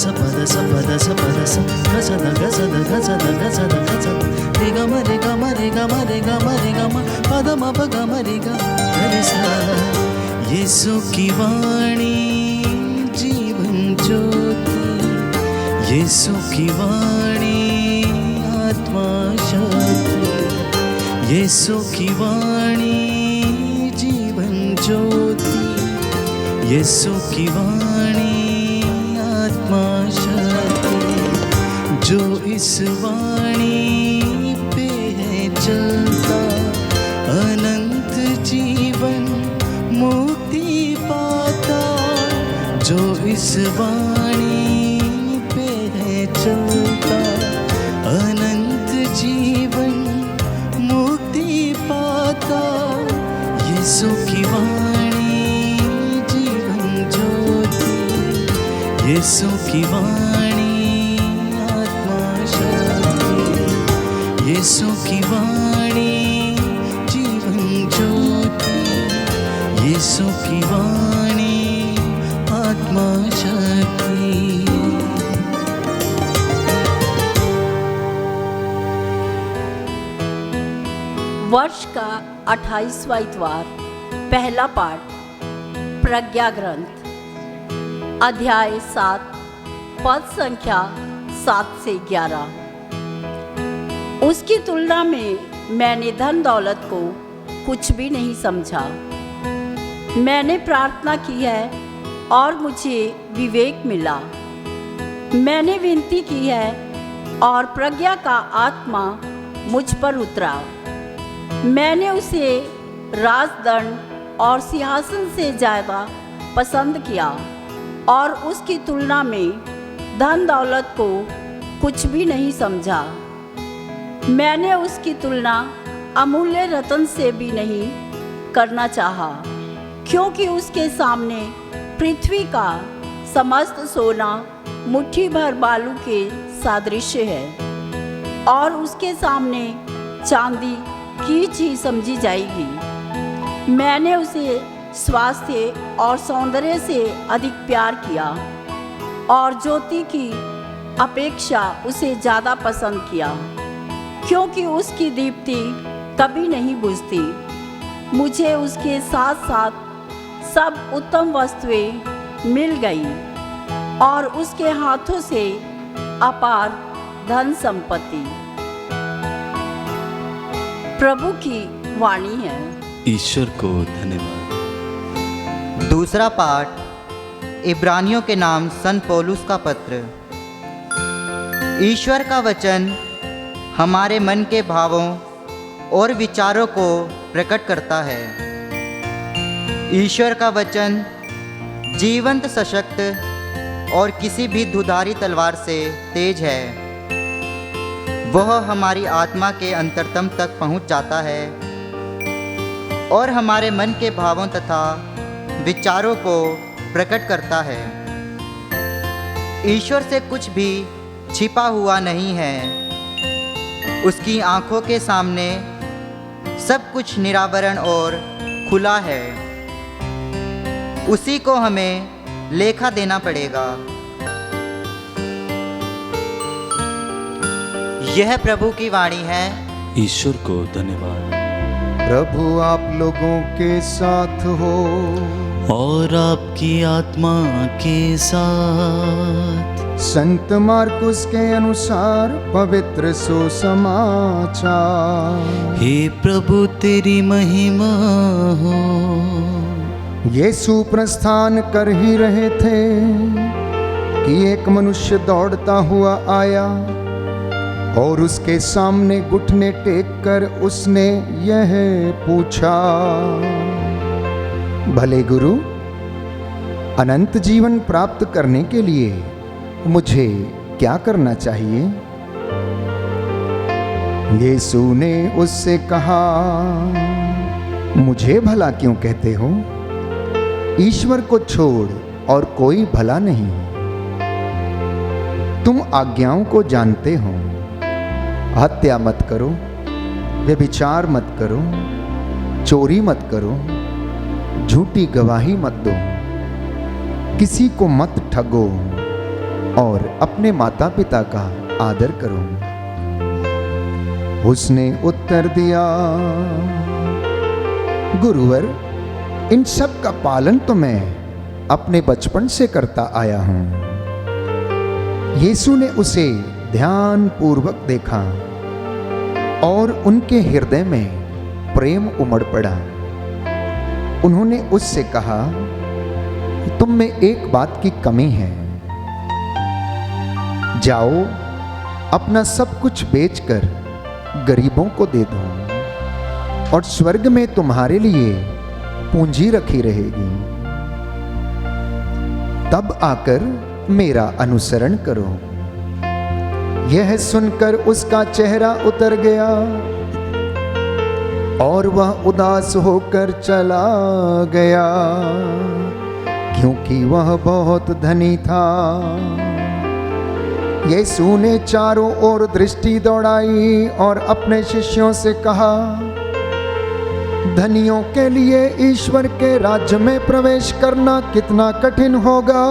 ಸ ಪದ ಸ ಪದ ಸ ಪದ ಸ ಗಸದ ಗಸದ ಗಸದ ಗಸದ ಗಸದ ರಿ ಗ ಮ ರಿ ಗ ಮ ರಿ ಗ ಮ ರಿ ಗ ಮ ರಿ ಗ ಮ ಪದ ಮ ಪ ಗ ಮ ರಿ ಗ ರಿ ಸ ಯೇಸು की वाणी जीवन ज्योति यीशु की वाणी आत्मा शक्ति यीशु की वाणी जीवन ज्योति यीशु की वाणी आत्मा शक्ति जो इस वाणी पे है चलता अनंत जीवन मुक्ति पाता जो इस वाणी पे है चलता अनंत जीवन मुक्ति पाता यीशु की वाणी जीवन ज्योति यीशु की वाणी आत्मा शक्ति यीशु की वाणी जीवन ज्योति यीशु की वाणी आत्मा शक्ति। वर्ष का 28वां इतवार, पहला पाठ प्रज्ञा ग्रंथ, अध्याय 7, पद संख्या 7 से 11। उसकी तुलना में मैंने धन दौलत को कुछ भी नहीं समझा। मैंने प्रार्थना की है और मुझे विवेक मिला। मैंने विनती की है और प्रज्ञा का आत्मा मुझ पर उतरा। मैंने उसे राजदंड और सिंहासन से ज़्यादा पसंद किया और उसकी तुलना में धन दौलत को कुछ भी नहीं समझा। मैंने उसकी तुलना अमूल्य रत्न से भी नहीं करना चाहा, क्योंकि उसके सामने पृथ्वी का समस्त सोना मुट्ठी भर बालू के सादृश्य है और उसके सामने चांदी कीच ही समझी जाएगी। मैंने उसे स्वास्थ्य और सौंदर्य से अधिक प्यार किया और ज्योति की अपेक्षा उसे ज़्यादा पसंद किया, क्योंकि उसकी दीप्ति कभी नहीं बुझती। मुझे उसके साथ साथ सब उत्तम वस्तुएं मिल गई और उसके हाथों से अपार धन संपत्ति। प्रभु की वाणी है। ईश्वर को धन्यवाद। दूसरा पाठ इब्रानियों के नाम सन पौलुस का पत्र। ईश्वर का वचन हमारे मन के भावों और विचारों को प्रकट करता है। ईश्वर का वचन जीवंत, सशक्त और किसी भी दुधारी तलवार से तेज है। वह हमारी आत्मा के अंतरतम तक पहुंच जाता है और हमारे मन के भावों तथा विचारों को प्रकट करता है। ईश्वर से कुछ भी छिपा हुआ नहीं है। उसकी आँखों के सामने सब कुछ निरावरण और खुला है। उसी को हमें लेखा देना पड़ेगा। यह प्रभु की वाणी है। ईश्वर को धन्यवाद। प्रभु आप लोगों के साथ हो और आपकी आत्मा के साथ। संत मार्कुस के अनुसार पवित्र सुसमाचार। हे प्रभु तेरी महिमा हो। यीशु प्रस्थान कर ही रहे थे कि एक मनुष्य दौड़ता हुआ आया और उसके सामने घुटने टेक कर उसने यह पूछा, भले गुरु, अनंत जीवन प्राप्त करने के लिए मुझे क्या करना चाहिए? यीशु ने उससे कहा, मुझे भला क्यों कहते हो? ईश्वर को छोड़ और कोई भला नहीं। तुम आज्ञाओं को जानते हो, हत्या मत करो, व्यभिचार मत करो, चोरी मत करो, झूठी गवाही मत दो, किसी को मत ठगो, और अपने माता पिता का आदर करो। उसने उत्तर दिया, गुरुवर, इन सब का पालन तो मैं अपने बचपन से करता आया हूं। यीशु ने उसे ध्यान पूर्वक देखा और उनके हृदय में प्रेम उमड़ पड़ा। उन्होंने उससे कहा, तुम में एक बात की कमी है। जाओ, अपना सब कुछ बेचकर गरीबों को दे दो और स्वर्ग में तुम्हारे लिए पूंजी रखी रहेगी। तब आकर मेरा अनुसरण करो। यह सुनकर उसका चेहरा उतर गया और वह उदास होकर चला गया, क्योंकि वह बहुत धनी था। यीशु ने चारों ओर दृष्टि दौड़ाई और अपने शिष्यों से कहा, धनियों के लिए ईश्वर के राज्य में प्रवेश करना कितना कठिन होगा।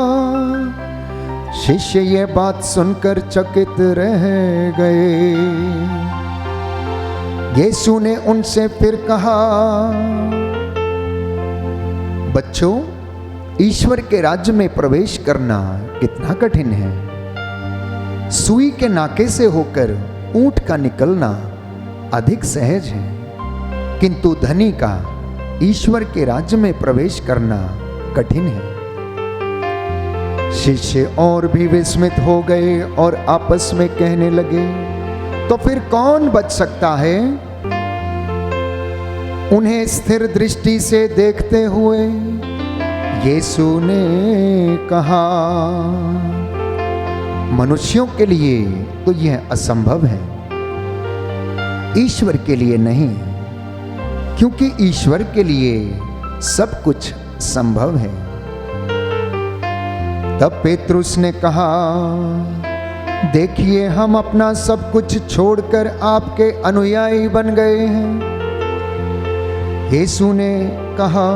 शिष्य ये बात सुनकर चकित रह गए। यीशु ने उनसे फिर कहा, बच्चों, ईश्वर के राज्य में प्रवेश करना कितना कठिन है। सुई के नाके से होकर ऊंट का निकलना अधिक सहज है, किंतु धनी का ईश्वर के राज्य में प्रवेश करना कठिन है। शिष्य और भी विस्मित हो गए और आपस में कहने लगे, तो फिर कौन बच सकता है? उन्हें स्थिर दृष्टि से देखते हुए यीशु ने कहा, मनुष्यों के लिए तो यह असंभव है, ईश्वर के लिए नहीं, क्योंकि ईश्वर के लिए सब कुछ संभव है। तब पेत्रुस ने कहा, देखिए, हम अपना सब कुछ छोड़कर आपके अनुयायी बन गए हैं। यीशु ने कहा,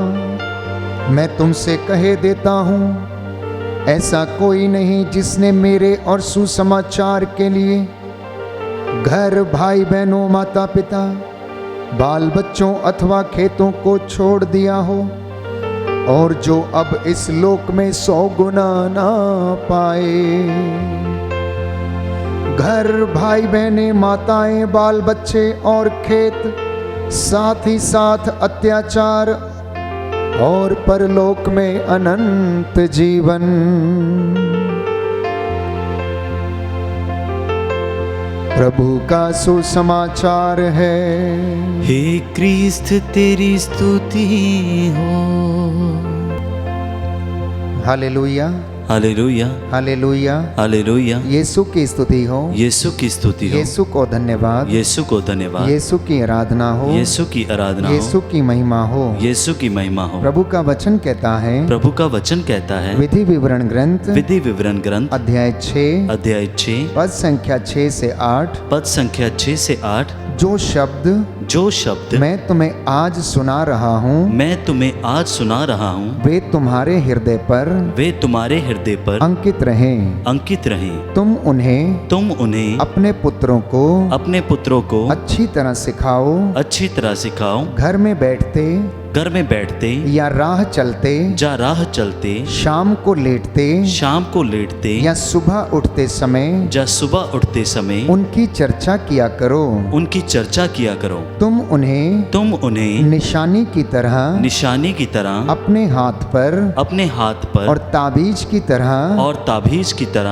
मैं तुमसे कहे देता हूं, ऐसा कोई नहीं जिसने मेरे और सुसमाचार के लिए घर, भाई बहनों, माता पिता, बाल बच्चों अथवा खेतों को छोड़ दिया हो और जो अब इस लोक में 100 गुना ना पाए। घर, भाई बहनें, माताएं, बाल बच्चे और खेत, साथ ही साथ अत्याचार और परलोक में अनंत जीवन। प्रभु का सुसमाचार है। हे क्रिस्त तेरी स्तुति हो। Hallelujah, hallelujah, hallelujah, hallelujah. यीशु की स्तुति हो, यीशु की स्तुति हो, यीशु को धन्यवाद, यीशु को धन्यवाद, यीशु की आराधना हो, यीशु की आराधना हो, यीशु की महिमा हो, यीशु की महिमा हो। प्रभु का वचन कहता है, प्रभु का वचन कहता है, विधि विवरण ग्रंथ, विधि विवरण ग्रंथ अध्याय 6, अध्याय 6 पद संख्या 6 से 8, पद संख्या 6 से 8, जो शब्द मैं तुम्हें आज सुना रहा हूँ, मैं तुम्हें आज सुना रहा हूँ, वे तुम्हारे हृदय पर, वे तुम्हारे हृदय पर अंकित रहें। अंकित रहें। तुम उन्हें अपने पुत्रों को अच्छी तरह सिखाओ, अच्छी तरह सिखाओ। घर में बैठते या राह चलते, शाम को लेटते या सुबह उठते समय उनकी चर्चा किया करो। तुम उन्हें निशानी की तरह अपने हाथ पर और ताबीज की तरह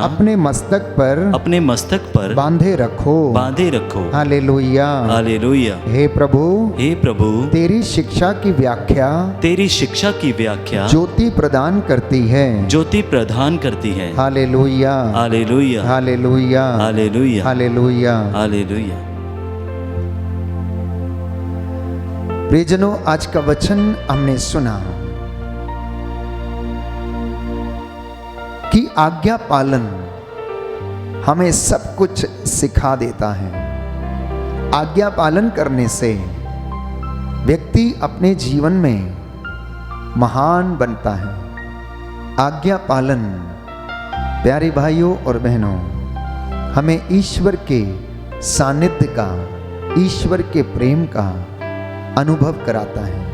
अपने मस्तक पर बांधे रखो। Hallelujah, hallelujah. हे प्रभु, तेरी शिक्षा की व्याख्या ज्योति प्रदान करती है। Hallelujah, hallelujah, hallelujah, hallelujah, hallelujah, hallelujah. प्रियजनों, आज का वचन हमने सुना कि आज्ञा पालन हमें सब कुछ सिखा देता है। आज्ञा पालन करने से व्यक्ति अपने जीवन में महान बनता है। आज्ञा पालन प्यारे भाइयों और बहनों, हमें ईश्वर के सानिध्य का, ईश्वर के प्रेम का अनुभव कराता है।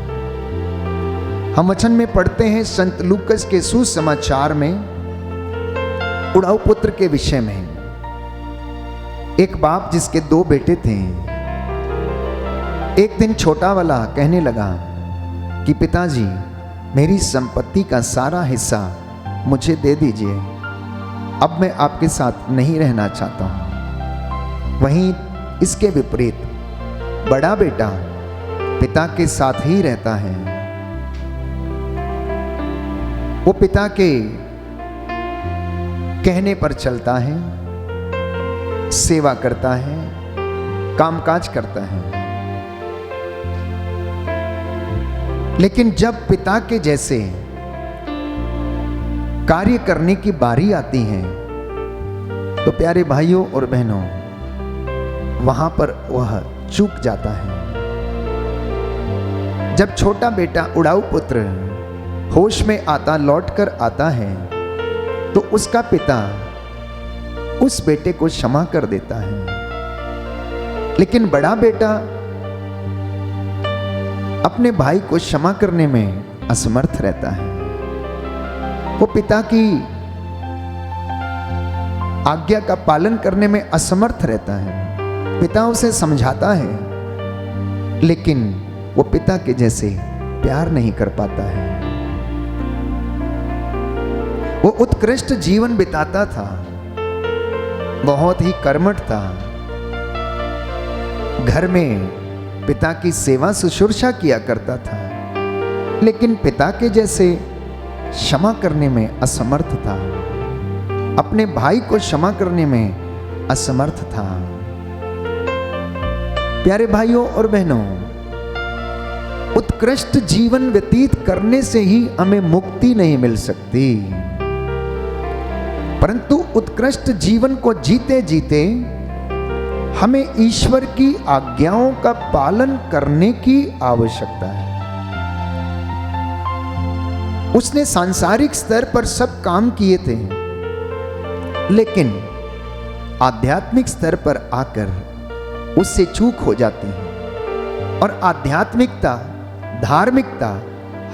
हम वचन में पढ़ते हैं संत लूकस के सुसमाचार में उड़ाऊ पुत्र के विषय में। एक बाप जिसके 2 बेटे थे, एक दिन छोटा वाला कहने लगा कि पिताजी, मेरी संपत्ति का सारा हिस्सा मुझे दे दीजिए, अब मैं आपके साथ नहीं रहना चाहता हूं। वहीं इसके विपरीत बड़ा बेटा पिता के साथ ही रहता है। वो पिता के कहने पर चलता है, सेवा करता है, कामकाज करता है। लेकिन जब पिता के जैसे कार्य करने की बारी आती है तो प्यारे भाइयों और बहनों, वहां पर वह चूक जाता है। जब छोटा बेटा उड़ाऊ पुत्र होश में आता, लौटकर आता है, तो उसका पिता उस बेटे को क्षमा कर देता है। लेकिन बड़ा बेटा अपने भाई को क्षमा करने में असमर्थ रहता है। वो पिता की आज्ञा का पालन करने में असमर्थ रहता है। पिता उसे समझाता है, लेकिन वो पिता के जैसे प्यार नहीं कर पाता है। वो उत्कृष्ट जीवन बिताता था, बहुत ही कर्मठ था, घर में पिता की सेवा शुश्रूषा किया करता था, लेकिन पिता के जैसे क्षमा करने में असमर्थ था, अपने भाई को क्षमा करने में असमर्थ था। प्यारे भाइयों और बहनों, उत्कृष्ट जीवन व्यतीत करने से ही हमें मुक्ति नहीं मिल सकती, परंतु उत्कृष्ट जीवन को जीते जीते हमें ईश्वर की आज्ञाओं का पालन करने की आवश्यकता है। उसने सांसारिक स्तर पर सब काम किए थे, लेकिन आध्यात्मिक स्तर पर आकर उससे चूक हो जाती है। और आध्यात्मिकता, धार्मिकता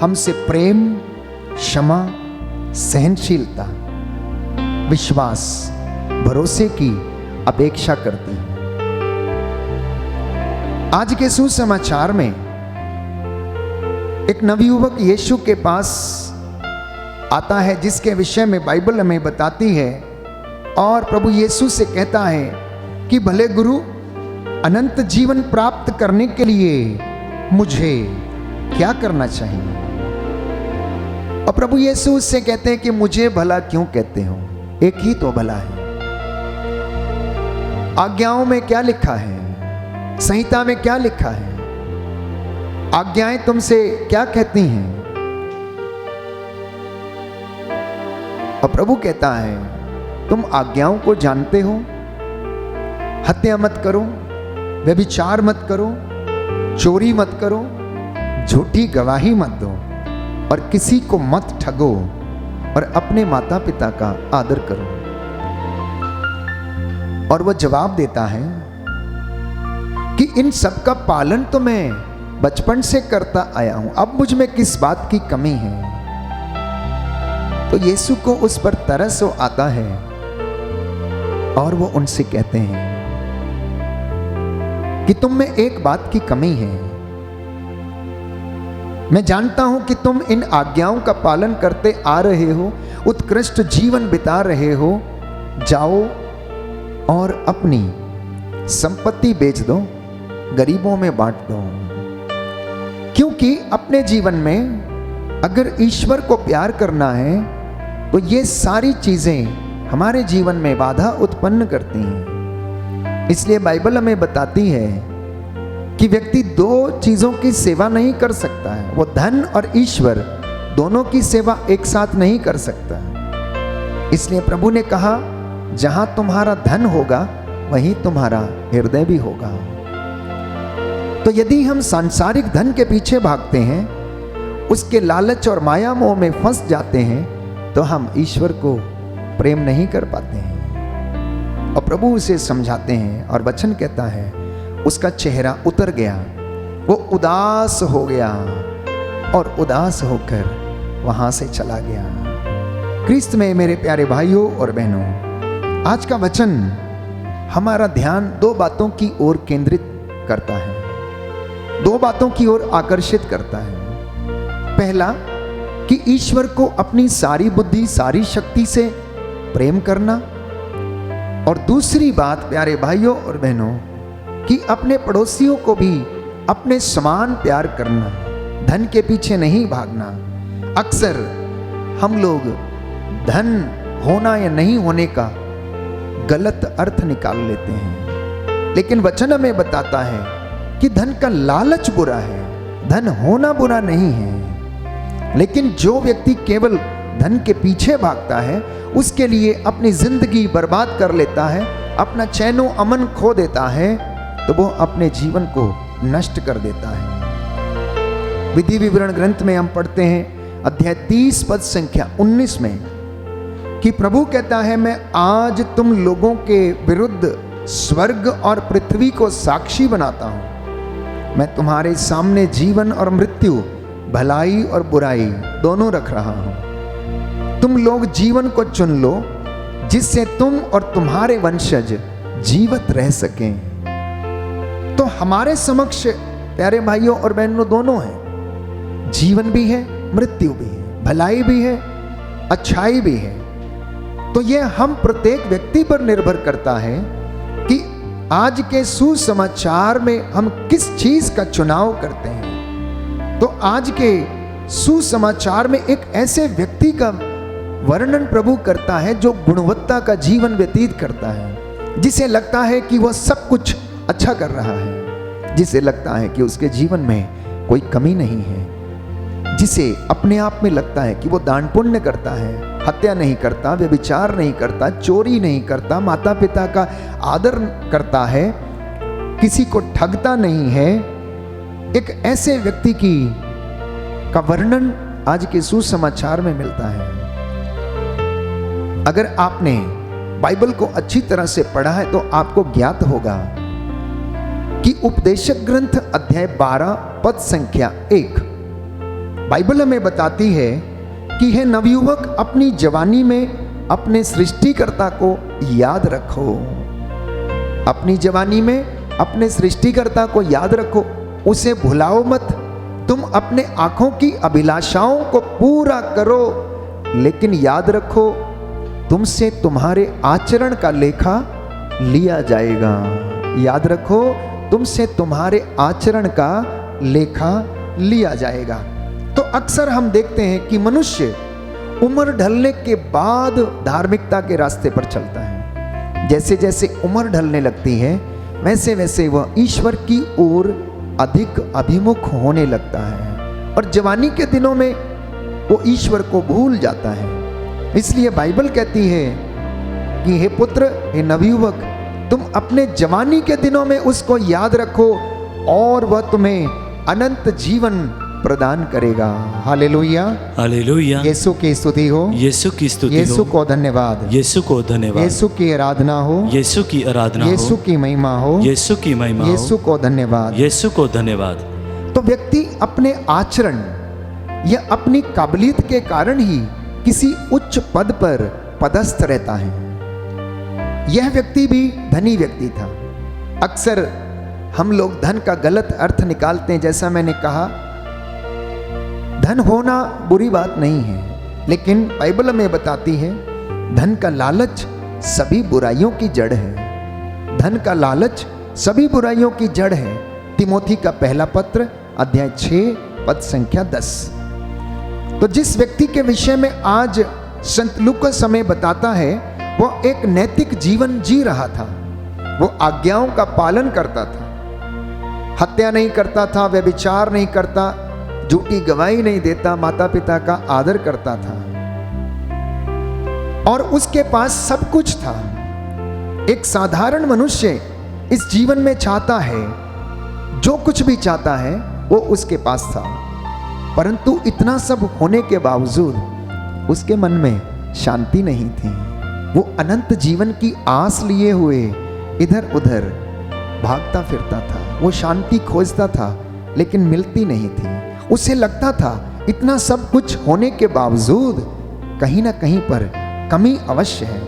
हमसे प्रेम, क्षमा, सहनशीलता, विश्वास, भरोसे की अपेक्षा करती है। आज के सुसमाचार में एक नवयुवक यीशु के पास आता है, जिसके विषय में बाइबल हमें बताती है, और प्रभु यीशु से कहता है कि भले गुरु, अनंत जीवन प्राप्त करने के लिए मुझे क्या करना चाहिए? और प्रभु यीशु उससे कहते हैं कि मुझे भला क्यों कहते हो, एक ही तो भला है। आज्ञाओं में क्या लिखा है, संहिता में क्या लिखा है, आज्ञाएं तुमसे क्या कहती हैं? और प्रभु कहता है, तुम आज्ञाओं को जानते हो, हत्या मत करो, व्यभिचार मत करो, चोरी मत करो, झूठी गवाही मत दो, और किसी को मत ठगो, और अपने माता पिता का आदर करो। और वह जवाब देता है कि इन सब का पालन तो मैं बचपन से करता आया हूं, अब मुझ में किस बात की कमी है? तो यीशु को उस पर तरस आता है, और वो उनसे कहते हैं कि तुम में एक बात की कमी है। मैं जानता हूं कि तुम इन आज्ञाओं का पालन करते आ रहे हो, उत्कृष्ट जीवन बिता रहे हो। जाओ और अपनी संपत्ति बेच दो, गरीबों में बांट दो। क्योंकि अपने जीवन में अगर ईश्वर को प्यार करना है तो ये सारी चीजें हमारे जीवन में बाधा उत्पन्न करती हैं। इसलिए बाइबल हमें बताती है कि व्यक्ति 2 चीजों की सेवा नहीं कर सकता है। वो धन और ईश्वर दोनों की सेवा एक साथ नहीं कर सकता। इसलिए प्रभु ने कहा, जहां तुम्हारा धन होगा वहीं तुम्हारा हृदय भी होगा। तो यदि हम सांसारिक धन के पीछे भागते हैं, उसके लालच और माया मोह में फंस जाते हैं, तो हम ईश्वर को प्रेम नहीं कर पाते हैं। और प्रभु उसे समझाते हैं और वचन कहता है उसका चेहरा उतर गया, वो उदास हो गया और उदास होकर वहां से चला गया। क्रिस्त में मेरे प्यारे भाइयों और बहनों, आज का वचन हमारा ध्यान दो बातों की ओर केंद्रित करता है, दो बातों की ओर आकर्षित करता है। पहला कि ईश्वर को अपनी सारी बुद्धि सारी शक्ति से प्रेम करना, और दूसरी बात प्यारे भाइयों और बहनों कि अपने पड़ोसियों को भी अपने समान प्यार करना, धन के पीछे नहीं भागना। अक्सर हम लोग धन होना या नहीं होने का गलत अर्थ निकाल लेते हैं, लेकिन वचन हमें बताता है कि धन का लालच बुरा है, धन होना बुरा नहीं है। लेकिन जो व्यक्ति केवल धन के पीछे भागता है, उसके लिए अपनी जिंदगी बर्बाद कर लेता है, अपना चैनो अमन खो देता है, तो वो अपने जीवन को नष्ट कर देता है। विधि विवरण ग्रंथ में हम पढ़ते हैं अध्याय 30 पद संख्या 19 में कि प्रभु कहता है, मैं आज तुम लोगों के विरुद्ध स्वर्ग और पृथ्वी को साक्षी बनाता हूं। मैं तुम्हारे सामने जीवन और मृत्यु, भलाई और बुराई दोनों रख रहा हूं। तुम लोग जीवन को चुन लो जिससे तुम और तुम्हारे वंशज जीवित रह सकें। तो हमारे समक्ष प्यारे भाइयों और बहनों दोनों हैं, जीवन भी है, मृत्यु भी है, भलाई भी है, अच्छाई भी है। तो यह हम प्रत्येक व्यक्ति पर निर्भर करता है कि आज के सुसमाचार में हम किस चीज का चुनाव करते हैं। तो आज के सुसमाचार में एक ऐसे व्यक्ति का वर्णन प्रभु करता है जो गुणवत्ता का जीवन व्यतीत करता है, जिसे लगता है कि वह सब कुछ अच्छा कर रहा है, जिसे लगता है कि उसके जीवन में कोई कमी नहीं है, जिसे अपने आप में लगता है कि वो दान पुण्य करता है, हत्या नहीं करता, व्यभिचार नहीं करता, चोरी नहीं करता, माता पिता का आदर करता है, किसी को ठगता नहीं है। एक ऐसे व्यक्ति का वर्णन आज के सुसमाचार में मिलता है। अगर आपने बाइबल को अच्छी तरह से पढ़ा है तो आपको ज्ञात होगा कि उपदेशक ग्रंथ अध्याय 12 पद संख्या 1 बाइबल हमें बताती है कि हे नवयुवक, अपनी जवानी में अपने सृष्टिकर्ता को याद रखो। अपनी जवानी में अपने सृष्टिकर्ता को याद रखो, उसे भुलाओ मत। तुम अपने आंखों की अभिलाषाओं को पूरा करो, लेकिन याद रखो तुमसे तुम्हारे आचरण का लेखा लिया जाएगा। याद रखो तुमसे तुम्हारे आचरण का लेखा लिया जाएगा। तो अक्सर हम देखते हैं कि मनुष्य उम्र ढलने के बाद धार्मिकता के रास्ते पर चलता है। जैसे जैसे उम्र ढलने लगती है वैसे वैसे वह ईश्वर की ओर अधिक अभिमुख होने लगता है, और जवानी के दिनों में वो ईश्वर को भूल जाता है। इसलिए बाइबल कहती है कि हे पुत्र, हे नवयुवक, तुम अपने जवानी के दिनों में उसको याद रखो और वह तुम्हें अनंत जीवन प्रदान करेगा। Hallelujah, hallelujah. यीशु की स्तुति हो, यीशु की स्तुति यीशु हो, को धन्यवाद, यीशु को धन्यवाद, यीशु की आराधना हो, यीशु की आराधना हो, यीशु की महिमा हो, यीशु की महिमा हो, यीशु को धन्यवाद, यीशु को धन्यवाद। तो व्यक्ति अपने आचरण या अपनी काबिलियत के कारण ही किसी उच्च पद पर पदस्थ रहता है। यह व्यक्ति भी धनी व्यक्ति था। अक्सर हम लोग धन का गलत अर्थ निकालते हैं। जैसा मैंने कहा, धन होना बुरी बात नहीं है, लेकिन बाइबल हमें बताती है धन का लालच सभी बुराइयों की जड़ है। धन का लालच सभी बुराइयों की जड़ है। तिमोथी का पहला पत्र अध्याय 6 पद संख्या 10। तो जिस व्यक्ति के विषय में आज संत लूकास हमें बताता है, वह एक नैतिक जीवन जी रहा था। वो आज्ञाओं का पालन करता था, हत्या नहीं करता था, व्यभिचार नहीं करता, झूठी गवाही नहीं देता, माता पिता का आदर करता था, और उसके पास सब कुछ था। एक साधारण मनुष्य इस जीवन में चाहता है, जो कुछ भी चाहता है वो उसके पास था, परंतु इतना सब होने के बावजूद उसके मन में शांति नहीं थी। वो अनंत जीवन की आस लिए हुए इधर उधर भागता फिरता था। वो शांति खोजता था लेकिन मिलती नहीं थी। उसे लगता था इतना सब कुछ होने के बावजूद कहीं ना कहीं पर कमी अवश्य है।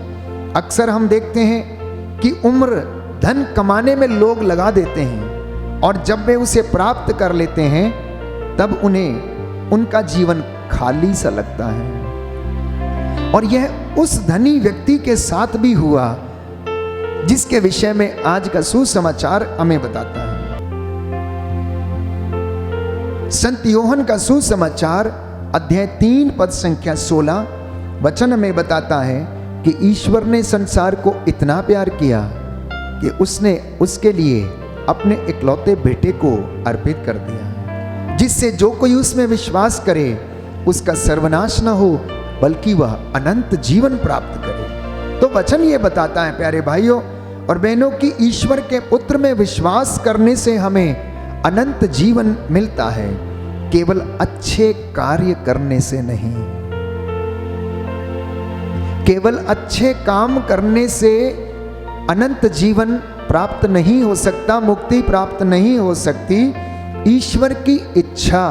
अक्सर हम देखते हैं कि उम्र धन कमाने में लोग लगा देते हैं और जब वे उसे प्राप्त कर लेते हैं तब उन्हें उनका जीवन खाली सा लगता है। और यह उस धनी व्यक्ति के साथ भी हुआ जिसके विषय में आज का सुसमाचार हमें बताता है। संत यूहन्ना का सुसमाचार अध्याय 3 पद संख्या 16 वचन में बताता है कि ईश्वर ने संसार को इतना प्यार किया कि उसने उसके लिए अपने इकलौते बेटे को अर्पित कर दिया, जिससे जो कोई उसमें विश्वास करे उसका सर्वनाश न हो बल्कि वह अनंत जीवन प्राप्त करे। तो वचन ये बताता है प्यारे भाइयों और बहनों कि ईश्वर के पुत्र में विश्वास करने से हमें अनंत जीवन मिलता है, केवल अच्छे कार्य करने से नहीं। केवल अच्छे काम करने से अनंत जीवन प्राप्त नहीं हो सकता, मुक्ति प्राप्त नहीं हो सकती। ईश्वर की इच्छा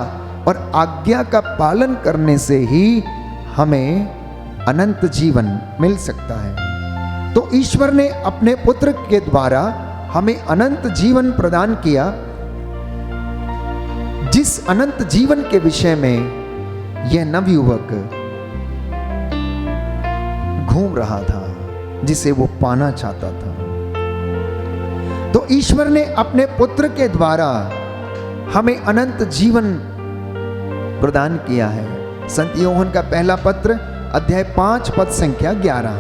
और आज्ञा का पालन करने से ही हमें अनंत जीवन मिल सकता है। तो ईश्वर ने अपने पुत्र के द्वारा हमें अनंत जीवन प्रदान किया, जिस अनंत जीवन के विषय में यह नवयुवक घूम रहा था, जिसे वो पाना चाहता था। तो ईश्वर ने अपने पुत्र के द्वारा हमें अनंत जीवन प्रदान किया है। संत यूहन्ना का पहला पत्र अध्याय 5 पद संख्या 11,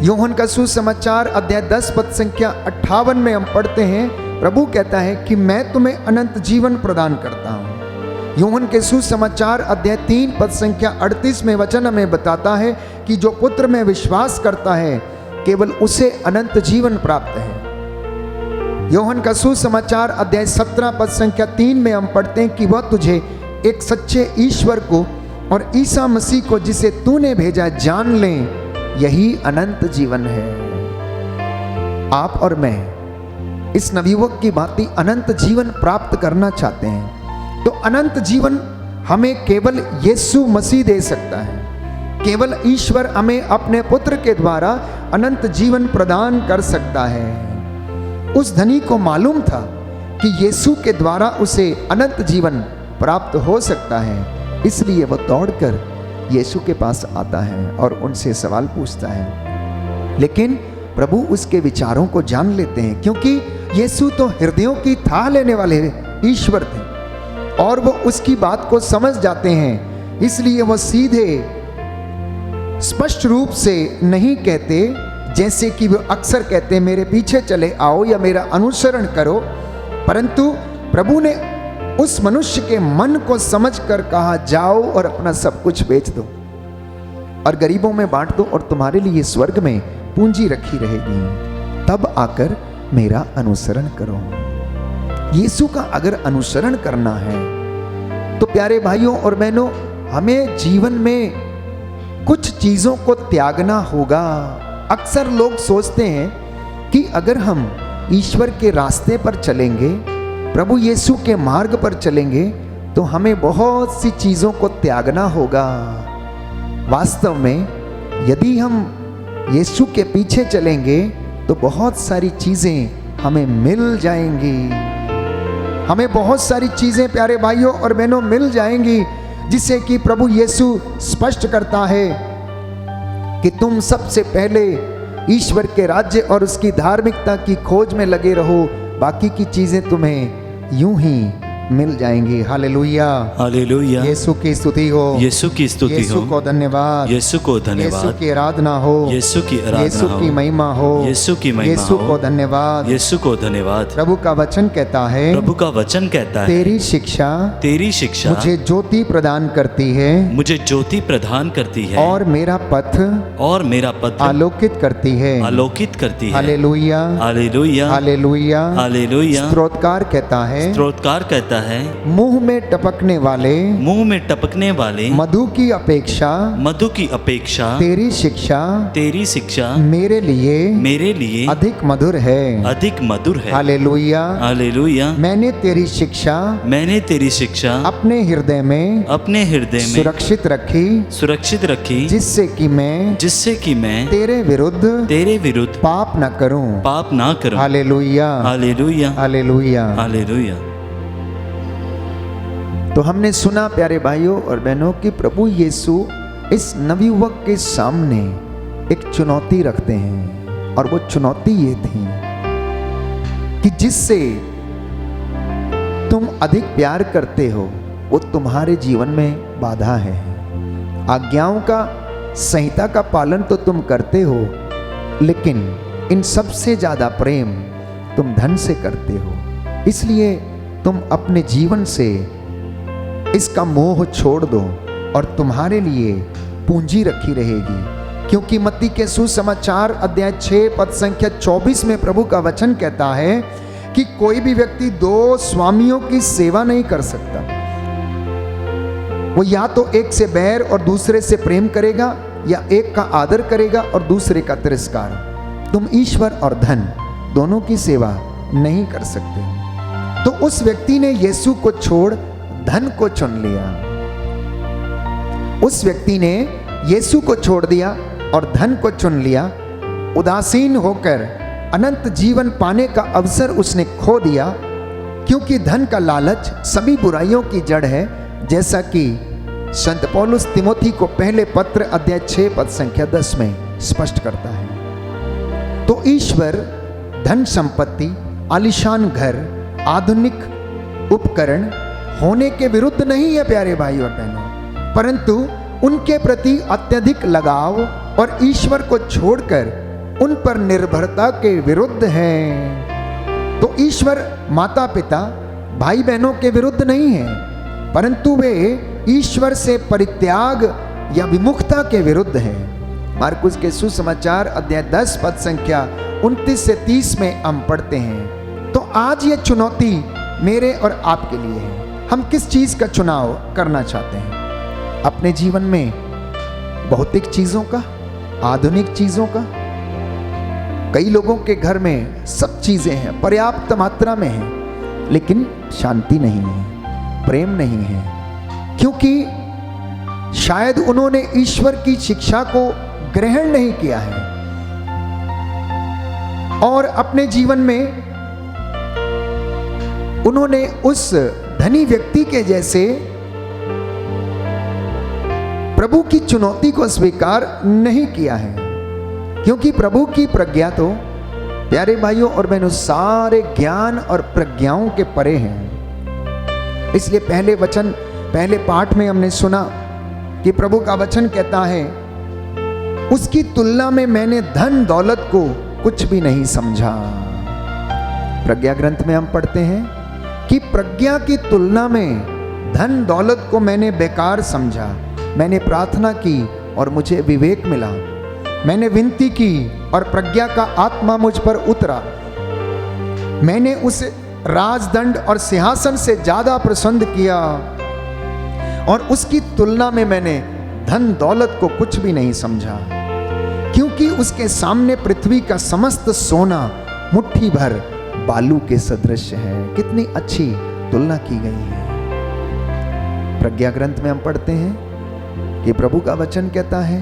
यूहन्ना का सुसमाचार अध्याय 10 पद संख्या 58 में हम पढ़ते हैं, प्रभु कहता है कि मैं तुम्हें अनंत जीवन प्रदान करता हूं। यूहन्ना के सुसमाचार अध्याय 3 पद संख्या 38 में वचन हमें बताता है कि जो पुत्र में विश्वास करता है केवल उसे अनंत जीवन प्राप्त है। यूहन्ना का सुसमाचार अध्याय 17 पद संख्या 3 में हम पढ़ते हैं कि वह तुझे एक सच्चे ईश्वर को और ईसा मसीह को जिसे तूने भेजा जान लें, यही अनंत जीवन है। आप और मैं इस नवयुवक की भांति अनंत जीवन प्राप्त करना चाहते हैं तो अनंत जीवन हमें केवल यीशु मसीह दे सकता है। केवल ईश्वर हमें अपने पुत्र के द्वारा अनंत जीवन प्रदान कर सकता है। उस धनी को मालूम था कि यीशु के द्वारा उसे अनंत जीवन प्राप्त हो सकता है, इसलिए वह दौड़कर यीशु के पास आता है और उनसे सवाल पूछता है। लेकिन प्रभु उसके विचारों को जान लेते हैं, क्योंकि यीशु तो हृदयों की थाह लेने वाले ईश्वर थे और वो उसकी बात को समझ जाते हैं। इसलिए वह सीधे स्पष्ट रूप से नहीं कहते जैसे कि वो अक्सर कहते मेरे पीछे चले आओ या मेरा अनुसरण करो, परंतु प्रभु ने उस मनुष्य के मन को समझकर कहा, जाओ और अपना सब कुछ बेच दो और गरीबों में बांट दो और तुम्हारे लिए स्वर्ग में पूंजी रखी रहेगी, तब आकर मेरा अनुसरण करो। यीशु का अगर अनुसरण करना है तो प्यारे भाइयों और बहनों, हमें जीवन में कुछ चीजों को त्यागना होगा। अक्सर लोग सोचते हैं कि अगर हम ईश्वर के रास्ते पर चलेंगे, प्रभु यीशु के मार्ग पर चलेंगे तो हमें बहुत सी चीजों को त्यागना होगा। वास्तव में यदि हम यीशु के पीछे चलेंगे तो बहुत सारी चीजें हमें मिल जाएंगी। हमें बहुत सारी चीजें प्यारे भाइयों और बहनों मिल जाएंगी, जिसे कि प्रभु यीशु स्पष्ट करता है कि तुम सबसे पहले ईश्वर के राज्य और उसकी धार्मिकता की खोज में लगे रहो, बाकी की चीजें तुम्हें यूं ही मिल जाएंगी। Hallelujah, hallelujah. यीशु की स्तुति हो, यीशु की स्तुति हो, यीशु को धन्यवाद, यीशु को धन्यवाद, यीशु की आराधना हो, यीशु की आराधना यीशु हो, की महिमा हो, यीशु की महिमा यीशु हो, को धन्यवाद, यीशु को धन्यवाद। प्रभु का वचन कहता है, प्रभु का वचन कहता है, तेरी शिक्षा मुझे ज्योति प्रदान करती है, मुझे ज्योति प्रदान करती है, और मेरा पथ आलोकित करती है, आलोकित करती है। Hallelujah, hallelujah, hallelujah, hallelujah. स्तोत्रकार कहता है, स्तोत्रकार कहता कहता है, मुंह में टपकने वाले मुंह में टपकने वाले मधु की अपेक्षा मधु की अपेक्षा तेरी शिक्षा तेरी शिक्षा मेरे मेरे लिए अधिक मधुर है। अधिक मधुर है। हालेलुया। हालेलुया। मैंने तेरी शिक्षा मैंने तेरी शिक्षा अपने हृदय में सुरक्षित रखी जिससे कि मैं तेरे विरुद्ध पाप न करूं। हालेलुया। हालेलुया। हालेलुया। हालेलुया। तो हमने सुना प्यारे भाइयों और बहनों कि प्रभु यीशु इस नवयुवक के सामने एक चुनौती रखते हैं, और वो चुनौती ये थी कि जिससे तुम अधिक प्यार करते हो वो तुम्हारे जीवन में बाधा है। आज्ञाओं का, संहिता का पालन तो तुम करते हो, लेकिन इन सबसे ज्यादा प्रेम तुम धन से करते हो। इसलिए तुम अपने जीवन से इसका मोह छोड़ दो और तुम्हारे लिए पूंजी रखी रहेगी। क्योंकि मत्ती के सुसमाचार अध्याय 6 पद संख्या 24 में प्रभु का वचन कहता है कि कोई भी व्यक्ति 2 स्वामियों की सेवा नहीं कर सकता। वो या तो एक से बैर और दूसरे से प्रेम करेगा, या एक का आदर करेगा और दूसरे का तिरस्कार। तुम ईश्वर और धन दोनों की सेवा नहीं कर सकते। तो उस व्यक्ति ने यीशु को छोड़ धन को चुन लिया। उस व्यक्ति ने यीशु को छोड़ दिया और धन को चुन लिया। उदासीन होकर अनंत जीवन पाने का अवसर उसने खो दिया, क्योंकि धन का लालच सभी बुराइयों की जड़ है, जैसा कि संत पौलुस तिमोथी को पहले पत्र अध्याय 6 पद संख्या 10 में स्पष्ट करता है। तो ईश्वर धन संपत्ति, आलीशान घर, आधुनिक उपकरण होने के विरुद्ध नहीं है प्यारे भाई और बहनों, परंतु उनके प्रति अत्यधिक लगाव और ईश्वर को छोड़कर उन पर निर्भरता के विरुद्ध है। तो ईश्वर माता पिता भाई बहनों के विरुद्ध नहीं है, परंतु वे ईश्वर से परित्याग या विमुखता के विरुद्ध है। मार्कुस के सुसमाचार अध्याय 10 पद संख्या 29 से 30 में हम पढ़ते हैं। तो आज ये चुनौती मेरे और आपके लिए है। हम किस चीज का चुनाव करना चाहते हैं अपने जीवन में? भौतिक चीजों का, आधुनिक चीजों का? कई लोगों के घर में सब चीजें हैं, पर्याप्त मात्रा में हैं, लेकिन शांति नहीं है, प्रेम नहीं है, क्योंकि शायद उन्होंने ईश्वर की शिक्षा को ग्रहण नहीं किया है और अपने जीवन में उन्होंने उस धनी व्यक्ति के जैसे प्रभु की चुनौती को स्वीकार नहीं किया है। क्योंकि प्रभु की प्रज्ञा तो प्यारे भाइयों और बहनों सारे ज्ञान और प्रज्ञाओं के परे हैं। इसलिए पहले पाठ में हमने सुना कि प्रभु का वचन कहता है, उसकी तुलना में मैंने धन दौलत को कुछ भी नहीं समझा। प्रज्ञा ग्रंथ में हम पढ़ते हैं कि प्रज्ञा की तुलना में धन दौलत को मैंने बेकार समझा। मैंने प्रार्थना की और मुझे विवेक मिला। मैंने विनती की और प्रज्ञा का आत्मा मुझ पर उतरा। मैंने उसे राजदंड और सिंहासन से ज्यादा प्रसन्न किया और उसकी तुलना में मैंने धन दौलत को कुछ भी नहीं समझा, क्योंकि उसके सामने पृथ्वी का समस्त सोना मुट्ठी भर बालू के सदृश है। कितनी अच्छी तुलना की गई है। प्रज्ञा ग्रंथ में हम पढ़ते हैं कि प्रभु का वचन कहता है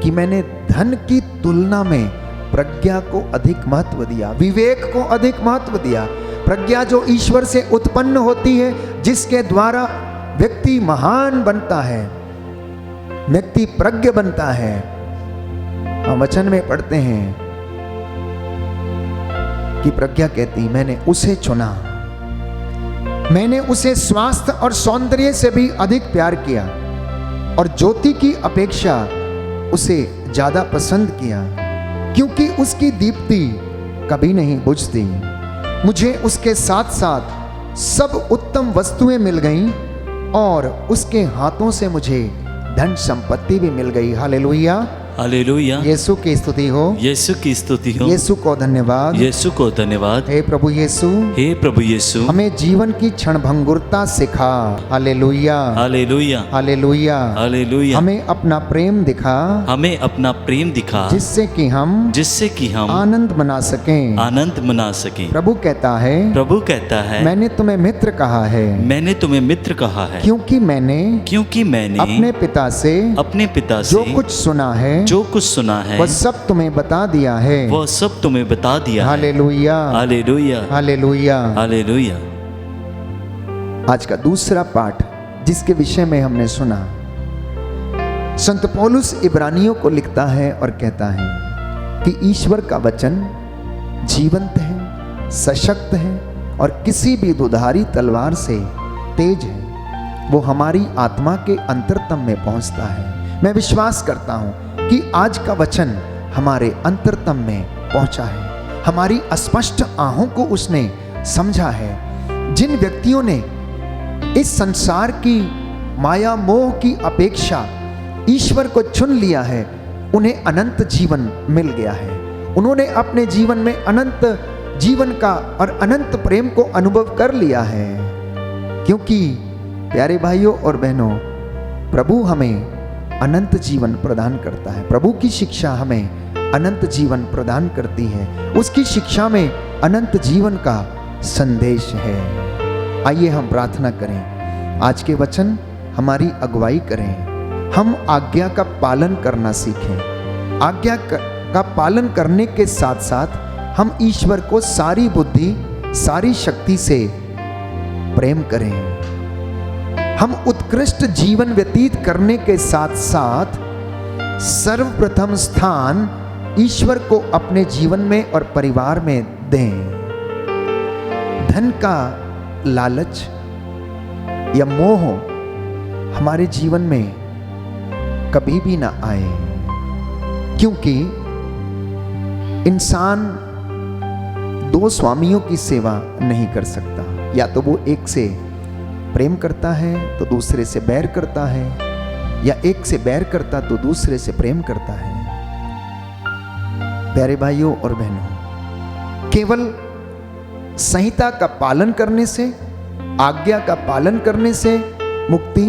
कि मैंने धन की तुलना में प्रज्ञा को अधिक महत्व दिया, विवेक को अधिक महत्व दिया। प्रज्ञा जो ईश्वर से उत्पन्न होती है, जिसके द्वारा व्यक्ति महान बनता है, व्यक्ति प्रज्ञ बनता है। हम वचन में पढ़ते हैं कि प्रज्ञा कहती, मैंने उसे चुना, मैंने उसे स्वास्थ्य और सौंदर्य से भी अधिक प्यार किया और ज्योति की अपेक्षा उसे ज्यादा पसंद किया, क्योंकि उसकी दीप्ति कभी नहीं बुझती। मुझे उसके साथ साथ सब उत्तम वस्तुएं मिल गईं और उसके हाथों से मुझे धन संपत्ति भी मिल गई। हालेलुया। हालेलुया। यीशु की स्तुति हो, यीशु की स्तुति हो। यीशु को धन्यवाद। यीशु को धन्यवाद। हे प्रभु यीशु, हे प्रभु यीशु, हमें जीवन की क्षणभंगुरता सिखा। Hallelujah, hallelujah, hallelujah. हालेलुया। हमें अपना प्रेम दिखा, हमें अपना प्रेम दिखा, जिससे कि हम आनंद मना सकें। आनंद मना सकें। प्रभु कहता है, प्रभु कहता है, मैंने तुम्हें मित्र कहा है, मैंने तुम्हें मित्र कहा है, क्योंकि मैंने अपने पिता से जो कुछ सुना है, जो कुछ सुना है, वह सब तुम्हें बता दिया है। वह सब तुम्हें बता दिया है। Hallelujah, hallelujah, hallelujah. हालेलुया। आज का दूसरा पाठ जिसके विषय में हमने सुना, संत पौलुस इब्रानियों को लिखता है और कहता है कि ईश्वर का वचन जीवंत है, सशक्त है और किसी भी दुधारी तलवार से तेज है। वो हमारी आत्मा के अंतरतम में पहुंचता है। मैं विश्वास करता हूं कि आज का वचन हमारे अंतरतम में पहुंचा है, हमारी अस्पष्ट आहों को उसने समझा है। जिन व्यक्तियों ने इस संसार की माया मोह की अपेक्षा ईश्वर को चुन लिया है, उन्हें अनंत जीवन मिल गया है। उन्होंने अपने जीवन में अनंत जीवन का और अनंत प्रेम को अनुभव कर लिया है। क्योंकि प्यारे भाइयों और बहनों, प्रभु हमें अनंत जीवन प्रदान करता है। प्रभु की शिक्षा हमें अनंत जीवन प्रदान करती है। उसकी शिक्षा में अनंत जीवन का संदेश है। आइए हम प्रार्थना करें, आज के वचन हमारी अगुवाई करें। हम आज्ञा का पालन करना सीखें। आज्ञा का पालन करने के साथ साथ हम ईश्वर को सारी बुद्धि, सारी शक्ति से प्रेम करें। हम उत्कृष्ट जीवन व्यतीत करने के साथ साथ सर्वप्रथम स्थान ईश्वर को अपने जीवन में और परिवार में दें। धन का लालच या मोह हमारे जीवन में कभी भी ना आए, क्योंकि इंसान दो स्वामियों की सेवा नहीं कर सकता। या तो वो एक से प्रेम करता है तो दूसरे से बैर करता है, या एक से बैर करता तो दूसरे से प्रेम करता है। प्यारे भाइयों और बहनों, केवल संहिता का पालन करने से, आज्ञा का पालन करने से मुक्ति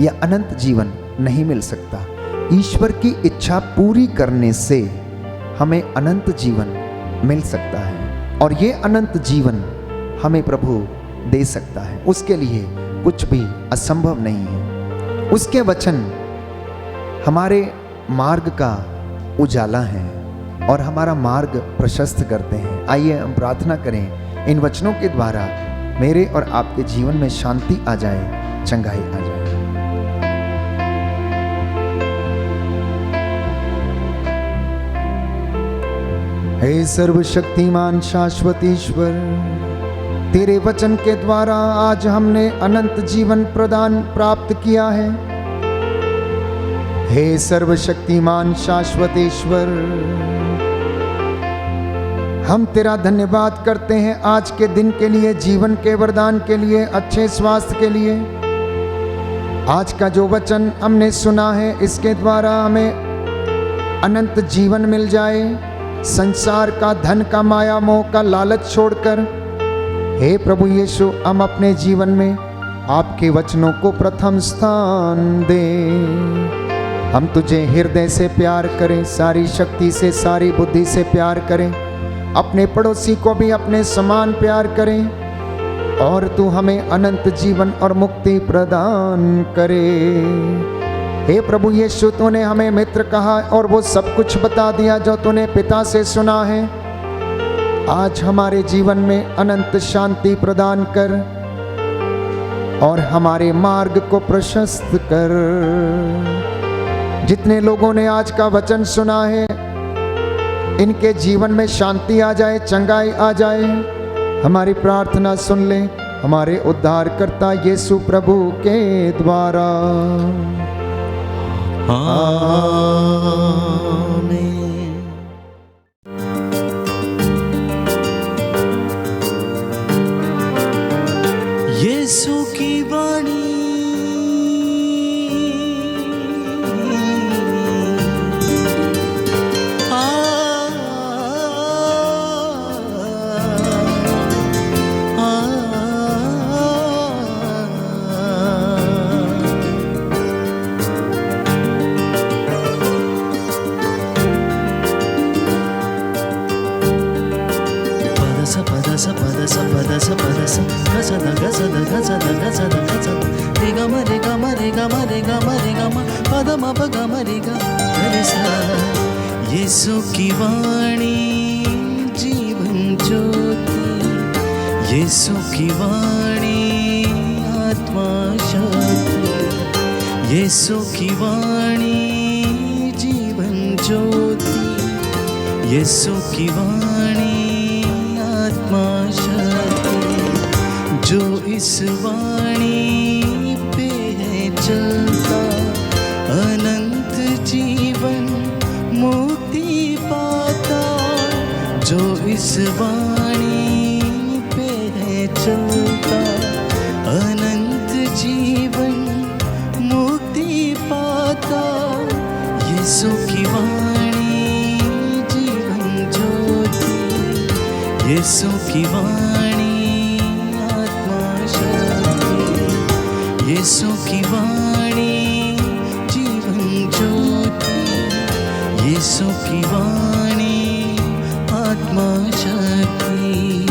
या अनंत जीवन नहीं मिल सकता। ईश्वर की इच्छा पूरी करने से हमें अनंत जीवन मिल सकता है, और ये अनंत जीवन हमें प्रभु दे सकता है। उसके लिए कुछ भी असंभव नहीं है। उसके वचन हमारे मार्ग का उजाला है और हमारा मार्ग प्रशस्त करते हैं। आइए हम प्रार्थना करें, इन वचनों के द्वारा मेरे और आपके जीवन में शांति आ जाए, चंगाई आ जाए। हे सर्वशक्तिमान शाश्वत ईश्वर, तेरे वचन के द्वारा आज हमने अनंत जीवन प्रदान प्राप्त किया है। हे सर्वशक्तिमान शाश्वत ईश्वर, हम तेरा धन्यवाद करते हैं आज के दिन के लिए, जीवन के वरदान के लिए, अच्छे स्वास्थ्य के लिए। आज का जो वचन हमने सुना है, इसके द्वारा हमें अनंत जीवन मिल जाए। संसार का, धन का, माया मोह का लालच छोड़कर हे प्रभु यीशु, हम अपने जीवन में आपके वचनों को प्रथम स्थान दें। हम तुझे हृदय से प्यार करें, सारी शक्ति से, सारी बुद्धि से प्यार करें, अपने पड़ोसी को भी अपने समान प्यार करें, और तू हमें अनंत जीवन और मुक्ति प्रदान करे। हे प्रभु यीशु, तूने हमें मित्र कहा और वो सब कुछ बता दिया जो तूने पिता से सुना है। आज हमारे जीवन में अनंत शांति प्रदान कर और हमारे मार्ग को प्रशस्त कर। जितने लोगों ने आज का वचन सुना है, इनके जीवन में शांति आ जाए, चंगाई आ जाए। हमारी प्रार्थना सुन ले हमारे उद्धारकर्ता यीशु प्रभु के द्वारा। आमीन। यीशु की वाणी सा ध ग सा ध ग सा ध ग सा ध ग सा रे ग म रे ग म रे ग म रे ग म रे ग म प द म प ग म रे ग रे सा। यीशु की वाणी जीवन ज्योति, यीशु की वाणी आत्मा शक्ति, यीशु की वाणी जीवन ज्योति, यीशु की वाणी आत्मा शक्ति। जो इस वाणी पे है चलता, अनंत जीवन मुक्ति पाता। जो इस वाणी पे है चलता, अनंत जीवन मुक्ति पाता। यीशु की वाणी जीवन ज्योति, यीशु की वाणी आत्मा शक्ति, यीशु की वाणी जीवन ज्योति, यीशु की वाणी आत्मा शक्ति।